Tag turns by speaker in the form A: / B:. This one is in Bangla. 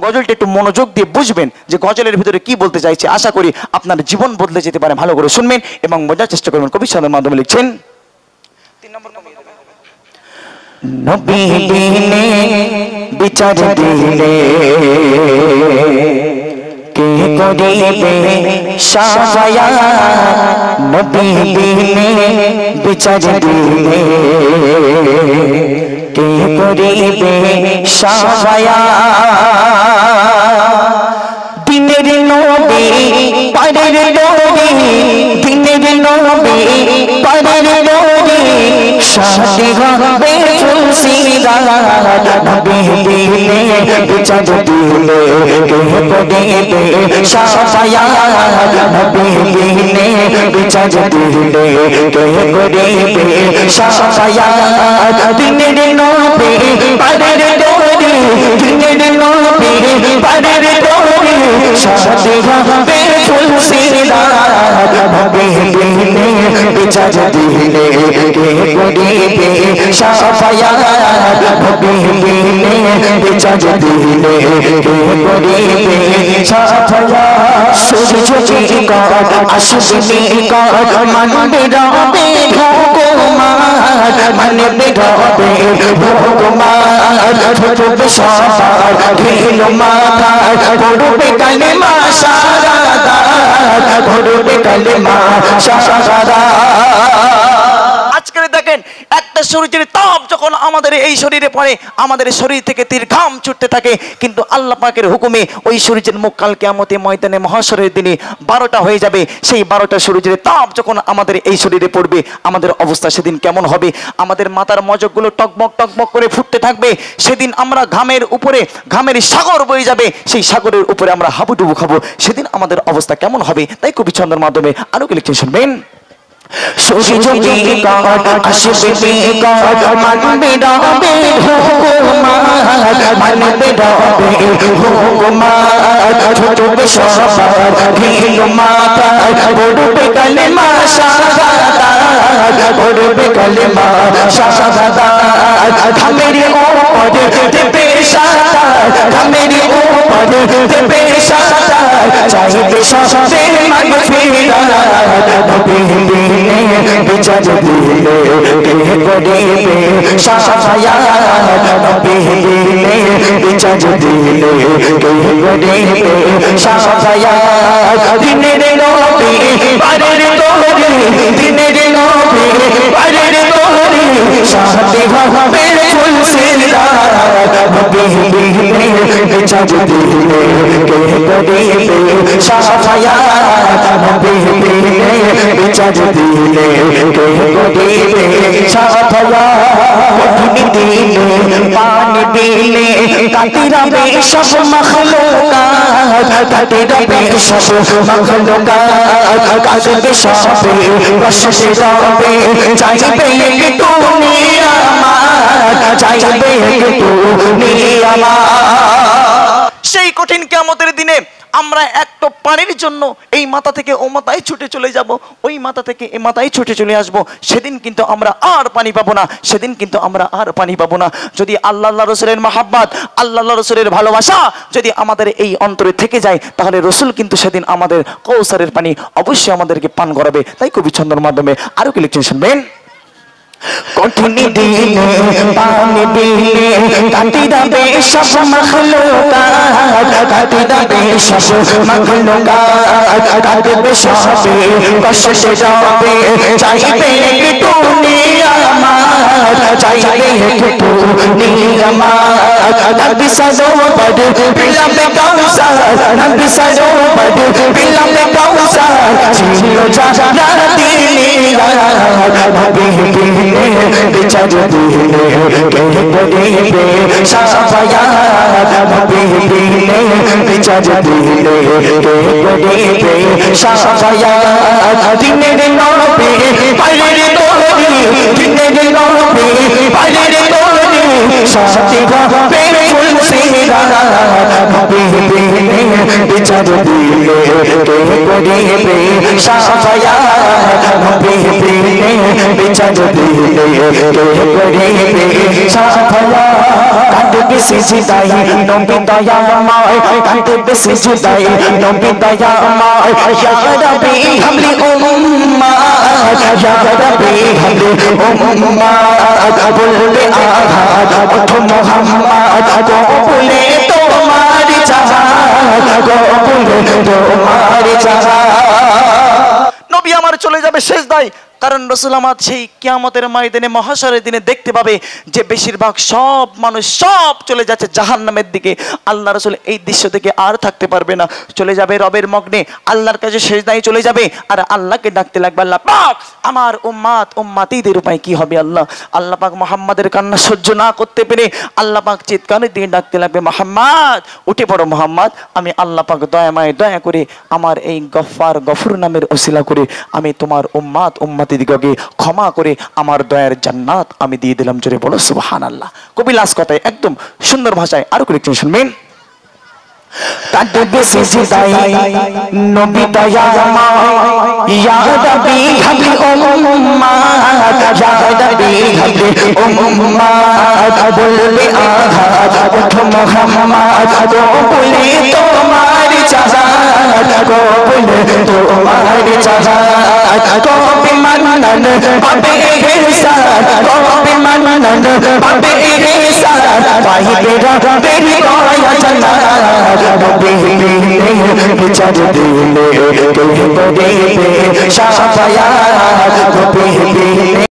A: গজলটা একটু মনোযোগ দিয়ে বুঝবেন যে গজলের ভিতরে কি বলতে চাইছে। আশা করি আপনার জীবন বদলে যেতে পারে। ভালো করে শুনবেন এবং বোঝার চেষ্টা করবেন। কবি ছন্দের মাধ্যমে লিখছেন, নবী বিনে বিচার দিলে কে করিবে সাফায়া, নবী বিনে বিচার দিলে কে করিবে সাফায়া। দিনের নবী পারের নবী, দিনের নবী পারের নবী, শাদি হবে ফুলসিরা, নবী দিলে বিচার দিলে কে করিবে সাফায়া, নবী দিলে বিচার দিলে কে করিবে সাফায়া। দিনের নবী পারের নবী, দিনের নবী পারের নবী, শাদি হবে ফুলসিরা, নবী দিলে বিচার দিলে কে করিবে সাফায়া, নবী দিলে বিচার দিলে কে করিবে সাফায়া। সূর্য চিরকাল আসবে নিকট, মানবে রবে হুকুমাত, মানবে রবে হুকুমাত, ছোটবে সবার ঢিল মাথায়, পড়বে কালেমা শাহাদাত, পড়বে কালেমা শাহাদাত। আজকে দেখেন একটা সূর্যের তাপ যখন আমাদের এই শরীরে পড়ে, আমাদের শরীর থেকে তীর ঘাম ছুটতে থাকে, কিন্তু আল্লাহ পাকের হুকুমে ওই সূর্যের মুখ কাল কিয়ামতে ময়দানে মহাশরের দিনে 12টা হয়ে যাবে। সেই 12টা সূর্যের তাপ যখন আমাদের এই শরীরে পড়বে, আমাদের অবস্থা সেদিন কেমন হবে? আমাদের মাথার মজকগুলো টকবক টকবক করে ফুটতে থাকবে। সেদিন আমরা ঘামের উপরে, ঘামের সাগর বয়ে যাবে, সেই সাগরের উপরে আমরা হাবুডুবু খাবো। সেদিন আমাদের অবস্থা কেমন হবে? তাই কবি ছন্দের মাধ্যমে আরো কি লিখছেন শুনবেন, সূর্য বিকট আসবে বিকট, মানবে রবে হুকুমাত, মানবে রবে হুকুমাত, ছোটবে সবার ঢিল মাথায়, পড়বে কালেমা শাহাদাত, পড়বে কালেমা শাহাদাত। ঘামের উপরে দেবে সাঁতার, ঘামের উপরে দেবে সাঁতার, চাইবে সবে মাগফিরাত, নবী দিলে বিচার দিলে কে করিবে সাফায়া, নবী দিলে বিচার দিলে কে করিবে সাফায়া। দিনের নবী পারের নবী, দিনের নবী পারের নবী, শাদি হবে ফুলসিরা, নবী দিলে বিচার দিলে কে করিবে সাফায়া, নবী দিলে বিচার দিলে কে করিবে সাফায়া। দিনে পানি দিলে কাতিরাবে সব মখলুকাত, কাতিরাবে সব মখলুকাত, কাঁদবে সবে কষ্টে রবে, চাইবে একটু নিয়ামত, চাইবে একটু নিয়ামত। সেই কঠিন কিয়ামতের দিনে আমরা একটা পানির জন্য এই মাথা থেকে ও মাথায় ছুটে চলে যাব, ওই মাথা থেকে এ মাথায় ছুটে চলে আসব। সেদিন কিন্তু আমরা আর পানি পাবো না, সেদিন কিন্তু আমরা আর পানি পাবো না। যদি আল্লাহ রসুলের মাহাব্বাত, আল্লাহ রসুলের ভালোবাসা যদি আমাদের এই অন্তরে থেকে যায়, তাহলে রসুল কিন্তু সেদিন আমাদের কৌসারের পানি অবশ্যই আমাদেরকে পান করাবে। তাই কবি ছন্দের মাধ্যমে আরো কি লিখছেন শুনবেন, কঠিন দিনে পানি দিলে কাতিরাবে সব মখলুকাত, কাতিরাবে সব মখলুকাত, কাঁদবে সবে কষ্টে রবে, চাইবে একটু নিয়ামত, চাইবে একটু নিয়ামত। নবী সরোবর বিলাবে কাউসার, নবী সরোবর বিলাবে কাউসার, ছিল যারা দিলিয়া, নবী দিলে বিচার দিলে কে করিবে সাফায়া, নবী দিলে বিচার দিলে কে করিবে সাফায়া। দিনের নবী পারের নবী, দিনের নবী পারের নবী, শাদি হবে ফুলসিরা, নবী দিলে বিচার দিলে কে করিবে সাফায়া, নবী বিনে বিচার দিলে কে করিবে সাফায়া কাঁদবে সিজদাই নবী দয়াময় কাঁদবে সিজদাই নবী দয়াময় ইয়া রাব্বি হামলি উম্মাত ইয়া রাব্বি হামলি উম্মাত বলবে আহাদ ওঠো মুহাম্মদ কবুলে তোমার চাহাত কবুলে তোমার চাহাত নবী আমার চলে যাবে সিজদায় কারণ রাসূল আমার সেই কিয়ামতের ময়দানে মহাশরের দিনে দেখতে পাবে যে বেশিরভাগ সব মানুষ সব চলে যাচ্ছে জাহান্নামের দিকে আল্লাহ রাসূল এই দৃশ্য থেকে আর থাকতে পারবে না চলে যাবে রবের মগ্নে আল্লাহর কাছে সিজদায় চলে যাবে আর আল্লাহকে ডাকতে লাগবে আল্লাহ পাক আমার উম্মত উম্মতিদের উপায় কি হবে আল্লাহ আল্লাহ পাক মুহাম্মাদের কান্না সহ্য না করতে পেরে আল্লাহ পাক চিৎকার দিয়ে ডাকতে লাগবে মুহাম্মদ উঠে পড়ো মুহাম্মদ আমি আল্লাহ পাক দয়া করে আমার এই গফফার গফুর নামের ওসিলা করে আমি তোমার উম্মত দিগকে ক্ষমা করে আমার দয়ার জান্নাত আমি দিয়ে দিলাম জোরে বলো সুবহানাল্লাহ কবি লাস্ট কথায় একদম সুন্দর ভাষায় আরো করে একটু শুনবেন কাঁদবে সিজদাই নবী দয়াময় ইয়া রাব্বি হাবলি উম্মাত ইয়া রাব্বি হাবলি উম্মাত বলবে আহাদ ওঠো মুহাম্মদ কবুলে তোমার চাহাত কবুলে তোমার চাহাত কবি মানন পাবে ইহসান কবি মানন পাবে ইহসান পাইবে রবের দয়া জান্নাত নবী বিনে বিচার দিলে কে করিবে সাফায়াত নবী বিনে